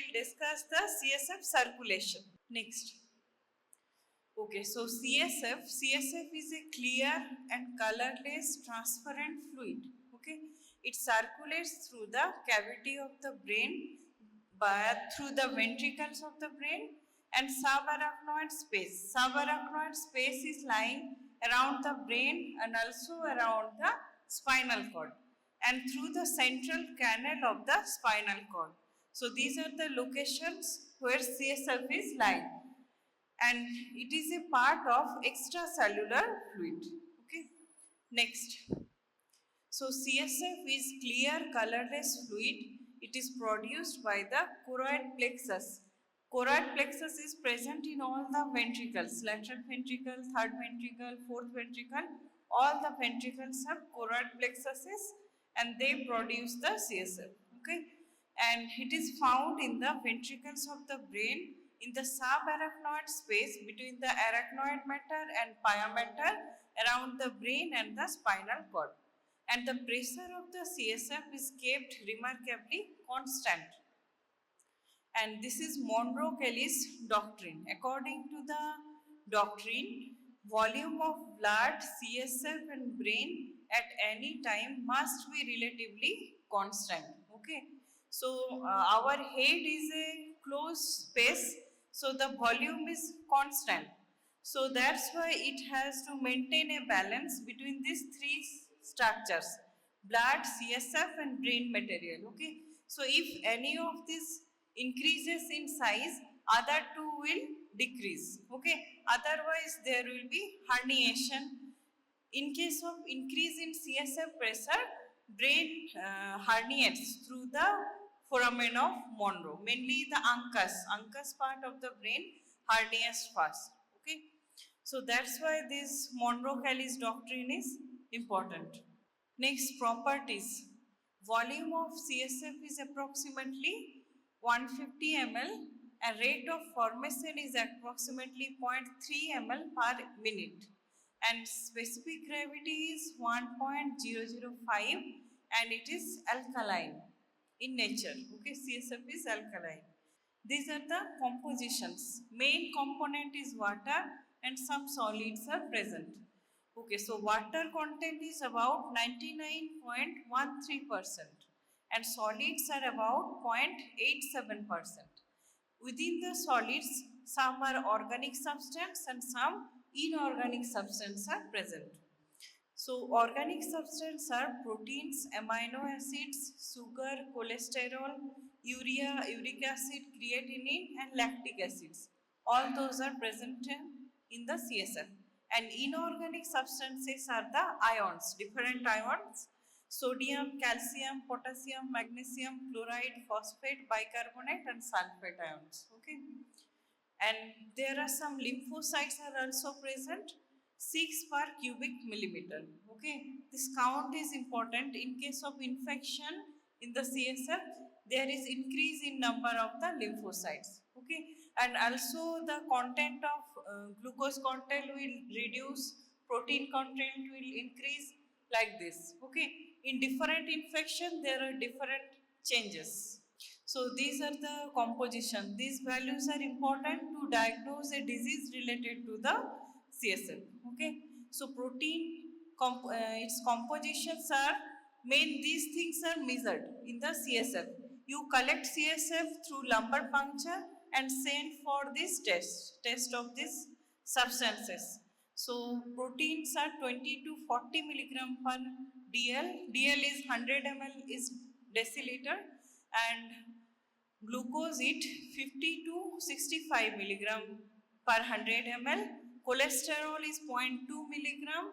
will discuss the CSF circulation next. Okay, so CSF is a clear and colorless transparent fluid. Okay, it circulates through the cavity of the brain, through the ventricles of the brain and subarachnoid space. Subarachnoid space is lying around the brain and also around the spinal cord and through the central canal of the spinal cord. So these are the locations where CSF is lying and it is a part of extracellular fluid. Okay, next. So CSF is clear colorless fluid. It is produced by the choroid plexus. Choroid plexus is present in all the ventricles, lateral ventricle, third ventricle, fourth ventricle. All the ventricles have choroid plexuses and they produce the CSF. Okay, and it is found in the ventricles of the brain in the subarachnoid space between the arachnoid matter and pia mater around the brain and the spinal cord. And the pressure of the CSF is kept remarkably constant. And this is Monro-Kelly's doctrine. According to the doctrine, volume of blood, CSF and brain at any time must be relatively constant. Okay. So our head is a closed space, so the volume is constant. So that's why it has to maintain a balance between these three structures: blood, CSF and brain material. Okay. So if any of these increases in size, other two will decrease. Okay. Otherwise there will be herniation. In case of increase in CSF pressure, brain herniates through the foramen of Monro, mainly the uncus part of the brain herniates first. Okay, so that's why this Monro-Kelly's doctrine is important. Next, properties. Volume of CSF is approximately 150 ml and rate of formation is approximately 0.3 ml per minute and specific gravity is 1.005 and it is alkaline in nature. Okay, CSF is alkaline. These are the compositions. Main component is water and some solids are present. Okay, so water content is about 99.13% and solids are about 0.87%. Within the solids, some are organic substance and some inorganic substance are present. So organic substance are proteins, amino acids, sugar, cholesterol, urea, uric acid, creatinine and lactic acids. All those are present in the CSF. And inorganic substances are the ions, different ions: sodium, calcium, potassium, magnesium, chloride, phosphate, bicarbonate and sulfate ions. Okay. And there are some lymphocytes are also present, 6 per cubic millimeter. Okay, this count is important. In case of infection in the CSF, there is increase in number of the lymphocytes. Okay, and also the content of glucose content will reduce, protein content will increase, like this. Okay, in different infection there are different changes. So these are the composition. These values are important to diagnose a disease related to the CSF. Okay. So protein, its compositions are main. These things are measured in the CSF. You collect CSF through lumbar puncture and send for this test of these substances. So proteins are 20 to 40 milligram per DL. DL is 100 ml is deciliter and glucose it 50 to 65 milligram per 100 ml. Cholesterol is 0.2 milligram.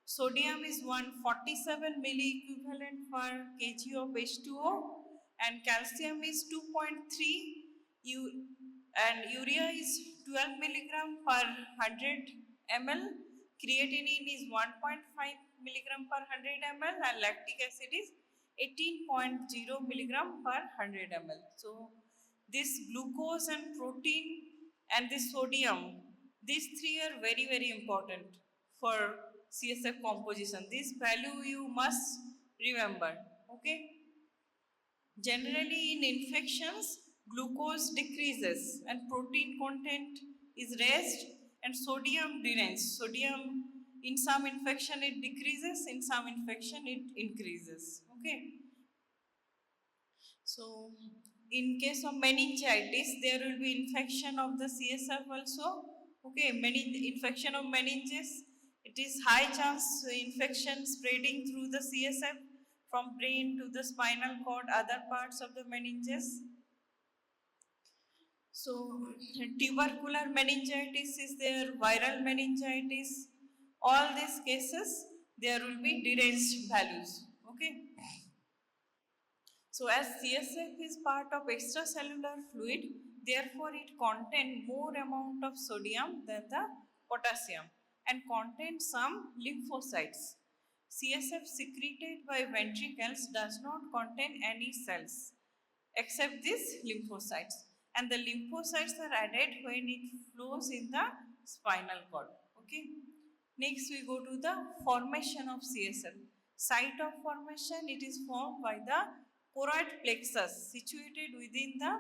Sodium is 147 milliequivalent per kg of H2O and calcium is 2.3 and urea is 12 milligram per 100 ml. Creatinine is 1.5 milligram per 100 ml and lactic acid is 18.0 milligram per 100 ml. So this glucose and protein and this sodium, these three are very very important for CSF composition. This value you must remember. Okay. Generally in infections, glucose decreases and protein content is raised and sodium decreases. Sodium in some infection it decreases, in some infection it increases. Okay. So in case of meningitis, there will be infection of the CSF also. Okay, infection of meninges. It is high chance infection spreading through the CSF from brain to the spinal cord, other parts of the meninges. So tubercular meningitis is there, viral meningitis. All these cases, there will be deranged values. Okay. So as CSF is part of extracellular fluid, therefore it contains more amount of sodium than the potassium and contains some lymphocytes. CSF secreted by ventricles does not contain any cells except these lymphocytes, and the lymphocytes are added when it flows in the spinal cord. Okay. Next we go to the formation of CSF. Site of formation, it is formed by the choroid plexus situated within the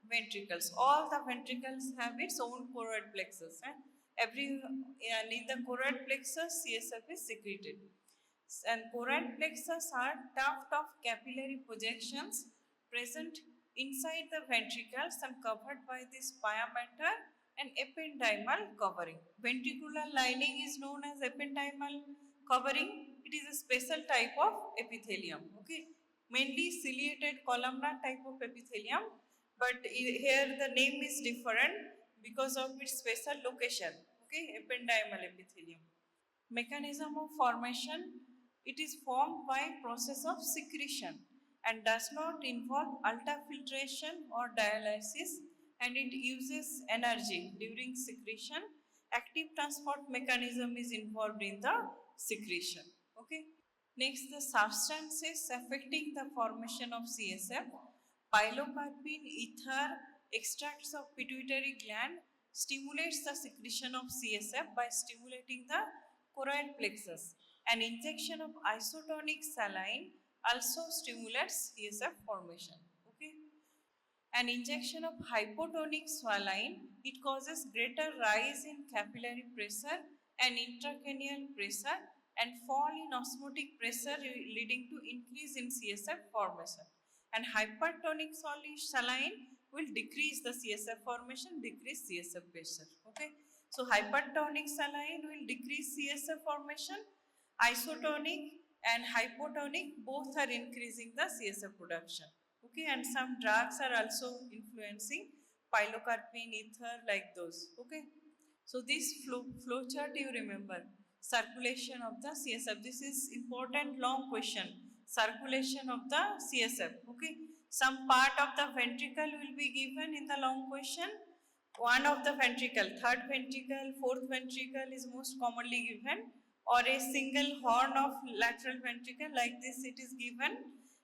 ventricles. All the ventricles have its own choroid plexus, and in the choroid plexus CSF is secreted. And choroid plexus are tuft of capillary projections present inside the ventricles and covered by this pyometer and ependymal covering. Ventricular lining is known as ependymal covering. It is a special type of epithelium. Okay, mainly ciliated columnar type of epithelium, but here the name is different because of its special location. Okay, ependymal epithelium. Mechanism of formation, it is formed by process of secretion and does not involve ultrafiltration or dialysis, and it uses energy during secretion. Active transport mechanism is involved in the secretion. Okay. Next, the substances affecting the formation of CSF. Pilocarpine ether extracts of pituitary gland stimulates the secretion of CSF by stimulating the choroid plexus. An injection of isotonic saline also stimulates CSF formation. Okay. An injection of hypotonic saline, it causes greater rise in capillary pressure and intracranial pressure and fall in osmotic pressure leading to increase in CSF formation. And hypertonic saline will decrease the CSF formation, decrease CSF pressure. Okay. So hypertonic saline will decrease CSF formation. Isotonic and hypotonic both are increasing the CSF production. Okay, and some drugs are also influencing pilocarpine ether like those. Okay, so this flow chart you remember, circulation of the CSF. This is important long question. Circulation of the CSF. Okay, some part of the ventricle will be given in the long question. One of the ventricle, third ventricle, fourth ventricle is most commonly given, or a single horn of lateral ventricle like this it is given,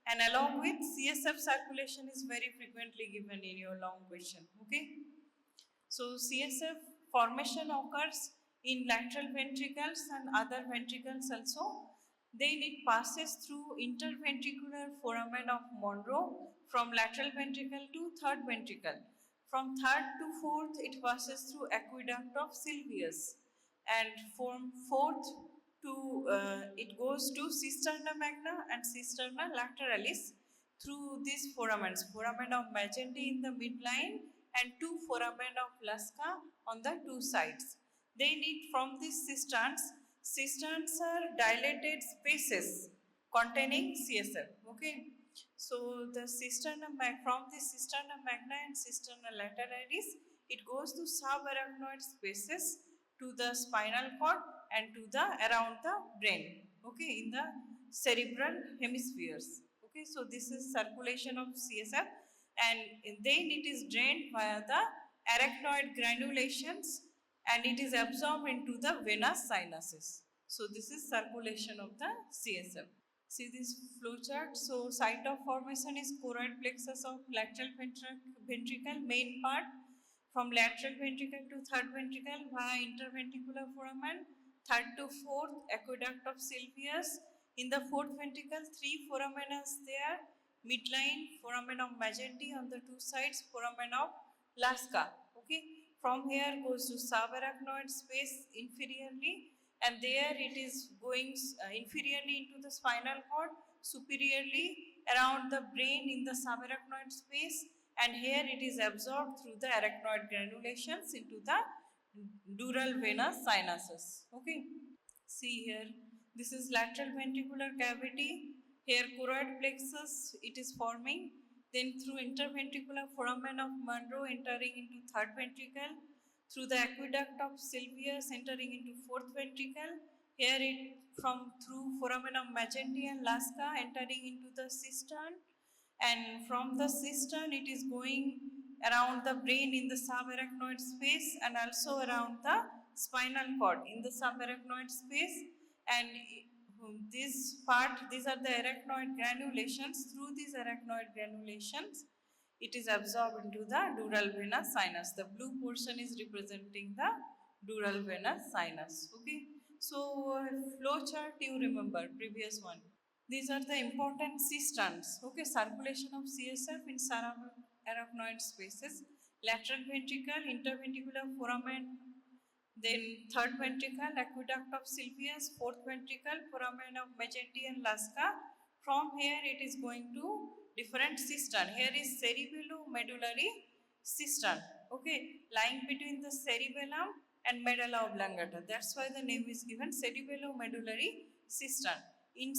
and along with CSF circulation is very frequently given in your long question. Okay. So CSF formation occurs in lateral ventricles and other ventricles also. Then it passes through interventricular foramen of Monro from lateral ventricle to third ventricle. From third to fourth, it passes through aqueduct of Sylvius, and from fourth to it goes to cisterna magna and cisterna lateralis through these foramens, foramen of Magendie in the midline and two foramen of Lasca on the two sides. They need from these cisterns are dilated spaces containing CSF. Okay. So the from the cisterna magna and cisterna lateralis, it goes to subarachnoid spaces to the spinal cord and to the around the brain. Okay, in the cerebral hemispheres. Okay, so this is circulation of CSF, and then it is drained via the arachnoid granulations and it is absorbed into the venous sinuses. So this is circulation of the CSF. See this flow chart. So site of formation is choroid plexus of lateral ventricle, main part from lateral ventricle to third ventricle via interventricular foramen, third to fourth aqueduct of Sylvius. In the fourth ventricle, three foramina is there, midline foramen of Magendie, on the two sides foramen of Lasker. Okay, from here goes to subarachnoid space inferiorly, and there it is going inferiorly into the spinal cord, superiorly around the brain in the subarachnoid space, and here it is absorbed through the arachnoid granulations into the dural venous sinuses. Okay, see here, this is lateral ventricular cavity. Here choroid plexus it is forming, then through interventricular foramen of Monro entering into third ventricle, through the aqueduct of Sylvius entering into fourth ventricle. Here it from through foramen of Magendie and Lasker entering into the cistern, and from the cistern it is going around the brain in the subarachnoid space and also around the spinal cord in the subarachnoid space, and this part, these are the arachnoid granulations. Through these arachnoid granulations it is absorbed into the dural venous sinus. The blue portion is representing the dural venous sinus. Okay, so flow chart you remember previous one. These are the important cisterns. Okay, circulation of CSF in subarachnoid spaces: lateral ventricle, interventricular foramen, then third ventricle, aqueduct of Sylvius, fourth ventricle, foramen of Magendie and Lasker. From here it is going to different cistern. Here is cerebellomedullary cistern. Okay, lying between the cerebellum and medulla oblongata. That's why the name is given cerebellomedullary cistern. In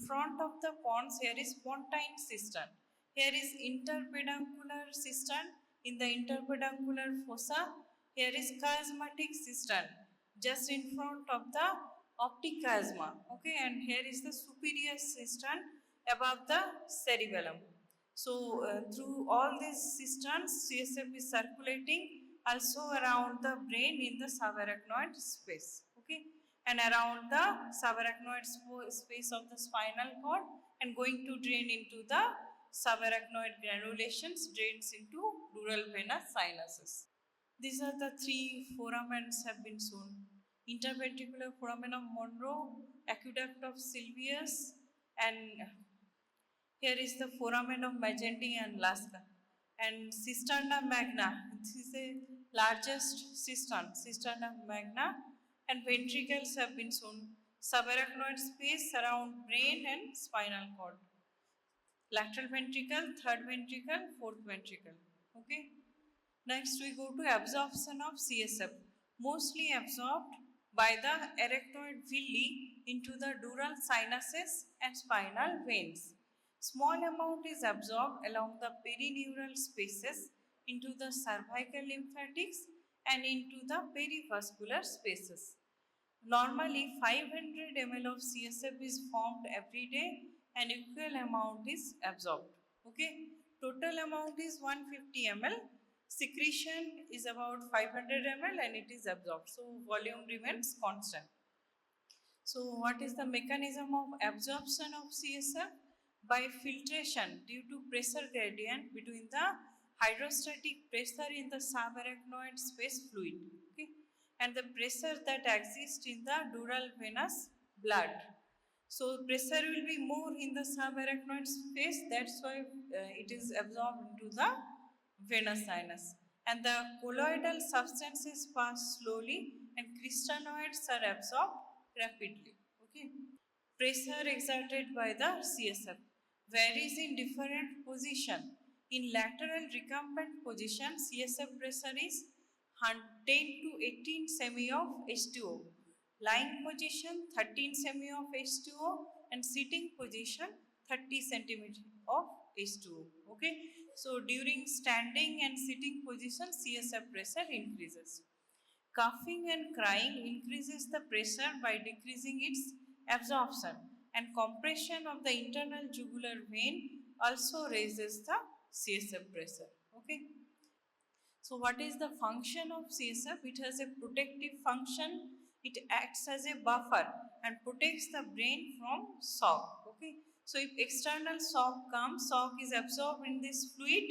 front of the pons, here is pontine cistern. Here is interpeduncular cistern in the interpeduncular fossa. Here is chiasmatic cistern just in front of the optic chiasma. Okay, and here is the superior cistern above the cerebellum. So through all these cisterns, CSF is circulating also around the brain in the subarachnoid space. Okay, and around the subarachnoid space of the spinal cord, and going to drain into the subarachnoid granulations, drains into dural venous sinuses. These are the three foramens have been shown: interventricular foramen of Monro, aqueduct of Sylvius, and here is the foramen of Magendie and Lasker. And cisterna magna, this is the largest cistern, cisterna magna, and ventricles have been shown: subarachnoid space around brain and spinal cord, lateral ventricle, third ventricle, fourth ventricle. Okay. Next we go to absorption of CSF, mostly absorbed by the arachnoid villi into the dural sinuses and spinal veins. Small amount is absorbed along the perineural spaces into the cervical lymphatics and into the perivascular spaces. Normally 500 ml of CSF is formed every day and equal amount is absorbed. Okay, total amount is 150 ml. Secretion is about 500 ml and it is absorbed. So volume remains constant. So what is the mechanism of absorption of CSF? By filtration due to pressure gradient between the hydrostatic pressure in the subarachnoid space fluid, okay, and the pressure that exists in the dural venous blood. So pressure will be more in the subarachnoid space, that's why it is absorbed into the venous sinus, and the colloidal substances pass slowly and crystalloids are absorbed rapidly. Okay, pressure exerted by the CSF varies in different position. In lateral recumbent position, CSF pressure is 10 to 18 semi of H2O. Lying position 13 semi of H2O, and sitting position 30 centimeter of H2O. Okay, so during standing and sitting position, CSF pressure increases. Coughing and crying increases the pressure by decreasing its absorption, and compression of the internal jugular vein also raises the CSF pressure. Okay. So what is the function of CSF? It has a protective function. It acts as a buffer and protects the brain from shock. Okay. So if external shock comes, shock is absorbed in this fluid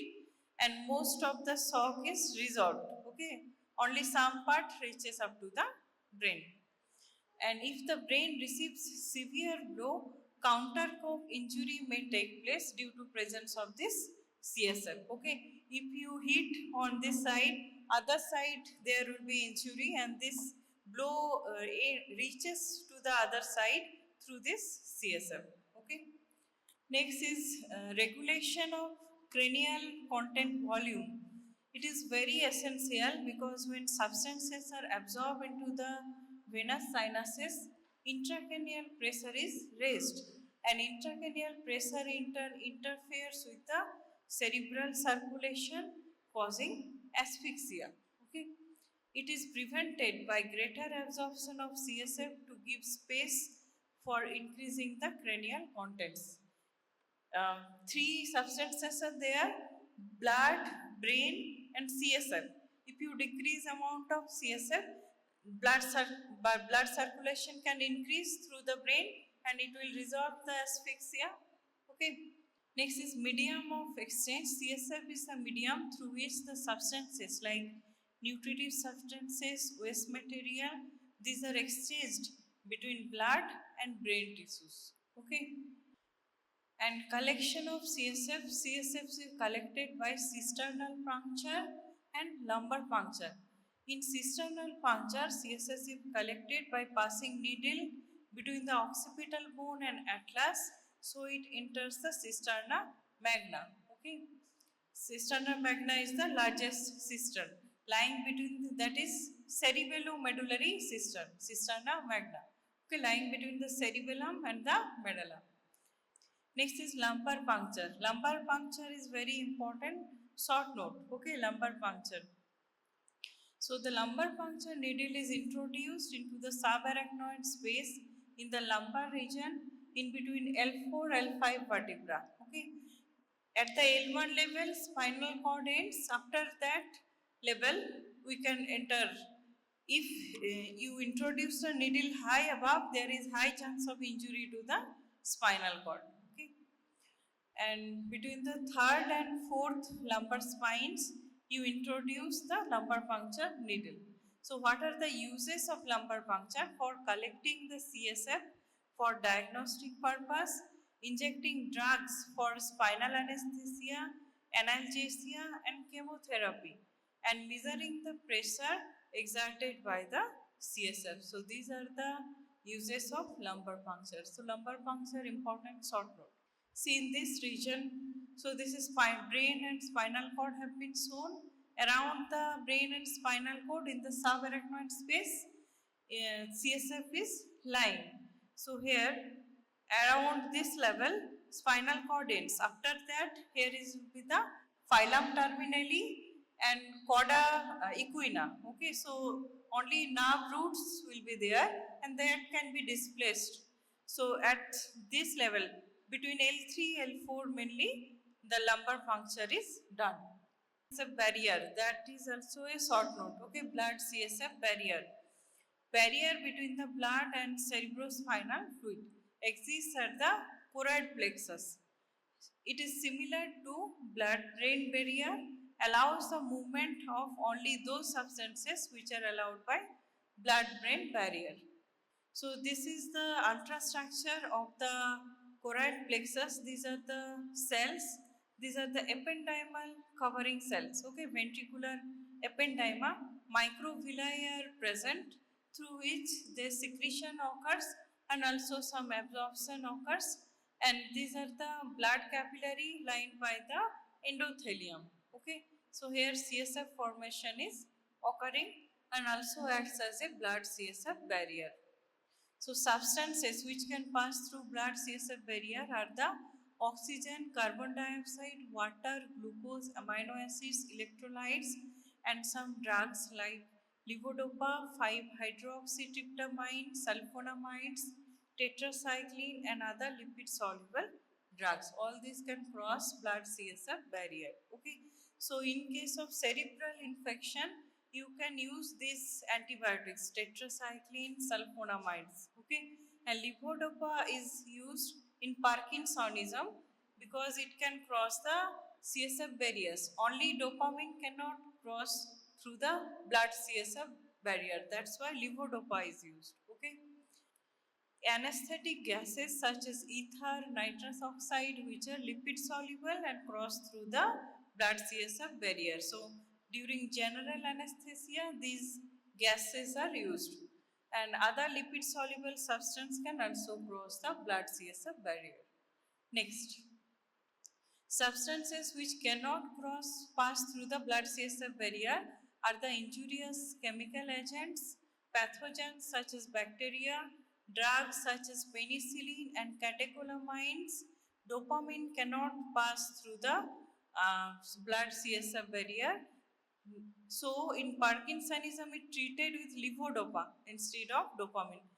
and most of the shock is resolved. Okay. Only some part reaches up to the brain. And if the brain receives severe blow, counter cough injury may take place due to presence of this CSF. Okay, if you hit on this side, other side there will be injury, and this blow reaches to the other side through this CSF. Okay. Next is regulation of cranial content volume. It is very essential because when substances are absorbed into the venous sinuses, intracranial pressure is raised, and intracranial pressure in turn interferes with the cerebral circulation, causing asphyxia. Okay. It is prevented by greater absorption of CSF to give space for increasing the cranial contents. Three substances are there: blood, brain, and CSF. If you decrease amount of CSF, blood circulation can increase through the brain and it will resolve the asphyxia. Okay. Next is medium of exchange. CSF is the medium through which the substances like nutritive substances, waste material, these are exchanged between blood and brain tissues. Okay. And collection of CSF. CSF is collected by cisternal puncture and lumbar puncture. In cisternal puncture, CSF is collected by passing needle between the occipital bone and atlas, so it enters the cisterna magna. Okay, cisterna magna is the largest cistern. Lying between that is cerebellomedullary cistern, cisterna magna. Okay, lying between the cerebellum and the medulla. Next is lumbar puncture. Lumbar puncture is very important. Short note. Okay, lumbar puncture. So the lumbar puncture needle is introduced into the subarachnoid space in the lumbar region in between L4 L5 vertebra. Okay. At the L1 level, spinal cord ends. After that level, we can enter. If you introduce the needle high above, there is high chance of injury to the spinal cord. Okay. And between the third and fourth lumbar spines, you introduce the lumbar puncture needle. So what are the uses of lumbar puncture? For collecting the CSF, for diagnostic purpose, injecting drugs for spinal anesthesia, analgesia, and chemotherapy, and measuring the pressure exerted by the CSF. So these are the uses of lumbar puncture. So lumbar puncture important short note. See in this region, so this is brain and spinal cord have been shown. Around the brain and spinal cord in the subarachnoid space, CSF is lying. So here around this level spinal cord ends. After that here is will be the phylum terminally and cauda equina. Okay, so only nerve roots will be there and that can be displaced. So at this level between L3 L4 mainly the lumbar puncture is done. CSF barrier, that is also a short note. Okay, blood CSF barrier. Barrier between the blood and cerebrospinal fluid exists at the choroid plexus. It is similar to blood-brain barrier, allows the movement of only those substances which are allowed by blood-brain barrier. So this is the ultrastructure of the choroid plexus. These are the cells. These are the ependymal covering cells. Okay, ventricular ependyma. Microvilli are present through which the secretion occurs and also some absorption occurs. And these are the blood capillary lined by the endothelium. Okay, so here CSF formation is occurring and also acts as a blood CSF barrier. So substances which can pass through blood CSF barrier are the oxygen, carbon dioxide, water, glucose, amino acids, electrolytes, and some drugs like levodopa, 5-hydroxytryptamine, sulfonamides, tetracycline, and other lipid soluble drugs. All these can cross blood CSF barrier. Okay. So in case of cerebral infection, you can use these antibiotics, tetracycline, sulfonamides. Okay. And levodopa is used in Parkinsonism because it can cross the CSF barriers. Only dopamine cannot cross through the blood CSF barrier. That's why levodopa is used. Okay. anesthetic gases such as ether, nitrous oxide, which are lipid soluble and cross through the blood CSF barrier. So during general anesthesia, these gases are used, and other lipid soluble substance can also cross the blood CSF barrier. Next, substances which cannot pass through the blood CSF barrier are the injurious chemical agents, pathogens such as bacteria, drugs such as penicillin and catecholamines. Dopamine cannot pass through the blood CSF barrier. So in Parkinsonism, it treated with levodopa instead of dopamine.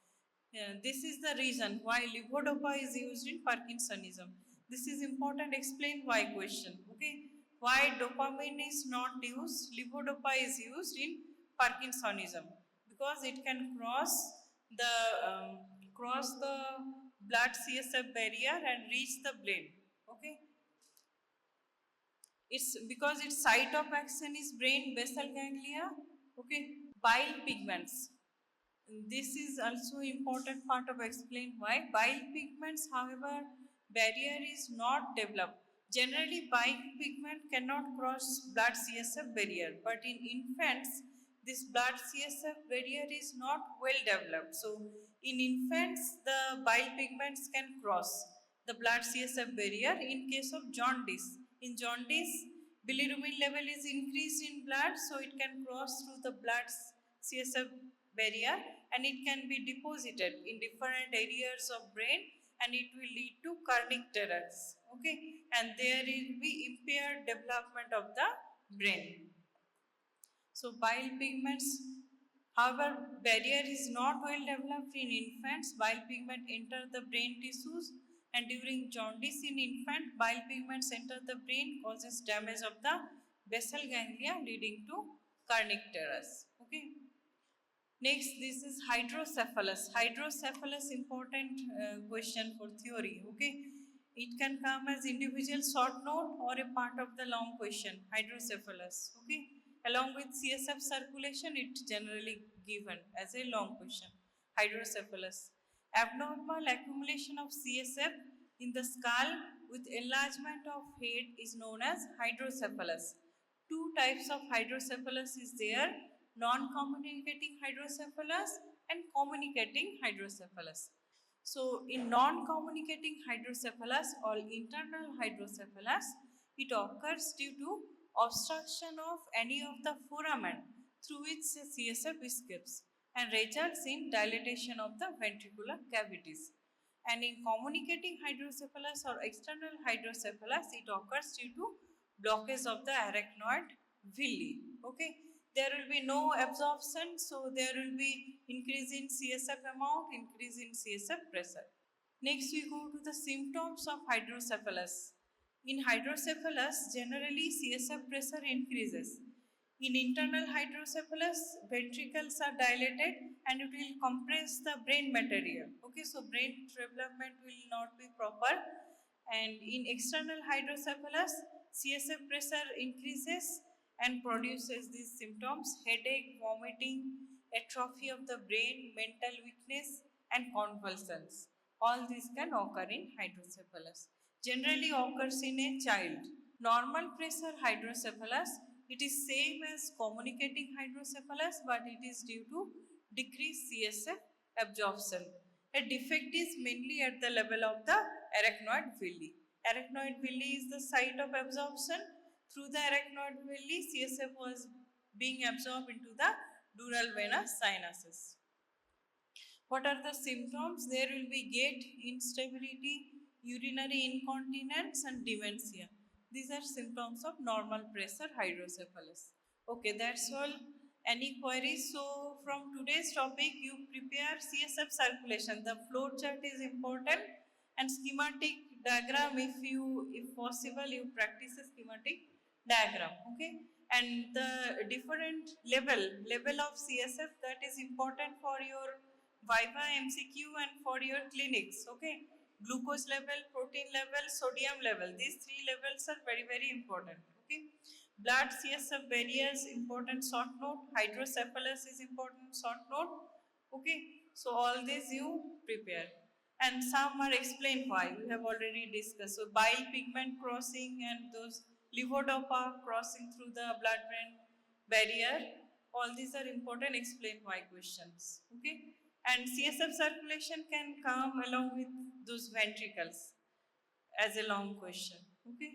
This is the reason why levodopa is used in Parkinsonism. This is important. Explain why question. Okay, why dopamine is not used? Levodopa is used in Parkinsonism because it can the cross the blood CSF barrier and reach the brain. Okay, it's because its site of action is brain basal ganglia. Okay, bile pigments. This is also important part of explain why bile pigments, however, barrier is not developed. Generally, bile pigment cannot cross blood CSF barrier, but in infants, this blood CSF barrier is not well developed. So, in infants, the bile pigments can cross the blood CSF barrier. In case of jaundice, in jaundice, bilirubin level is increased in blood, so it can cross through the blood CSF barrier and it can be deposited in different areas of brain and it will lead to kernicterus. Okay, and there will be impaired development of the brain. So bile pigments, however, barrier is not well developed in infants. Bile pigment enter the brain tissues and during jaundice in infant, bile pigments enter the brain, causes damage of the basal ganglia leading to kernicterus. Okay. Next, this is hydrocephalus. Hydrocephalus, important question for theory. Okay, it can come as individual short note or a part of the long question. Hydrocephalus. Okay, along with CSF circulation, it generally given as a long question. Hydrocephalus. Abnormal accumulation of CSF in the skull with enlargement of head is known as hydrocephalus. Two types of hydrocephalus is there, non-communicating hydrocephalus and communicating hydrocephalus. So in non-communicating hydrocephalus or internal hydrocephalus, it occurs due to obstruction of any of the foramen through which CSF escapes and results in dilatation of the ventricular cavities. And in communicating hydrocephalus or external hydrocephalus, it occurs due to blockage of the arachnoid villi. Okay, there will be no absorption, so there will be increase in CSF amount, increase in CSF pressure. Next, we go to the symptoms of hydrocephalus. In hydrocephalus, generally CSF pressure increases. In internal hydrocephalus, ventricles are dilated and it will compress the brain material. Okay, so brain development will not be proper. And in external hydrocephalus, CSF pressure increases and produces these symptoms: headache, vomiting, atrophy of the brain, mental weakness, and convulsions. All these can occur in hydrocephalus. Generally occurs in a child. Normal pressure hydrocephalus, it is same as communicating hydrocephalus, but it is due to decreased CSF absorption. A defect is mainly at the level of the arachnoid villi. Arachnoid villi is the site of absorption. Through the arachnoid villi, CSF was being absorbed into the dural venous sinuses. What are the symptoms? There will be gait instability, urinary incontinence, and dementia. These are symptoms of normal pressure hydrocephalus. Okay, that's all. Any queries? So, from today's topic, you prepare CSF circulation. The flow chart is important and schematic diagram. If possible, you practice a schematic diagram. Okay, and the different level of CSF, that is important for your Viva MCQ and for your clinics. Okay, glucose level, protein level, sodium level. These three levels are very important. Okay, blood CSF barriers important short note. Hydrocephalus is important short note. Okay, So all these you prepare. And some are explained why. We have already discussed. So bile pigment crossing and those levodopa crossing through the blood-brain barrier. All these are important explain why questions. Okay. And CSF circulation can come along with those ventricles as a long question. Okay.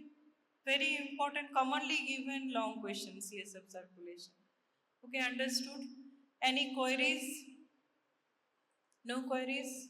Very important, commonly given long question, CSF circulation. Okay, understood? Any queries? No queries?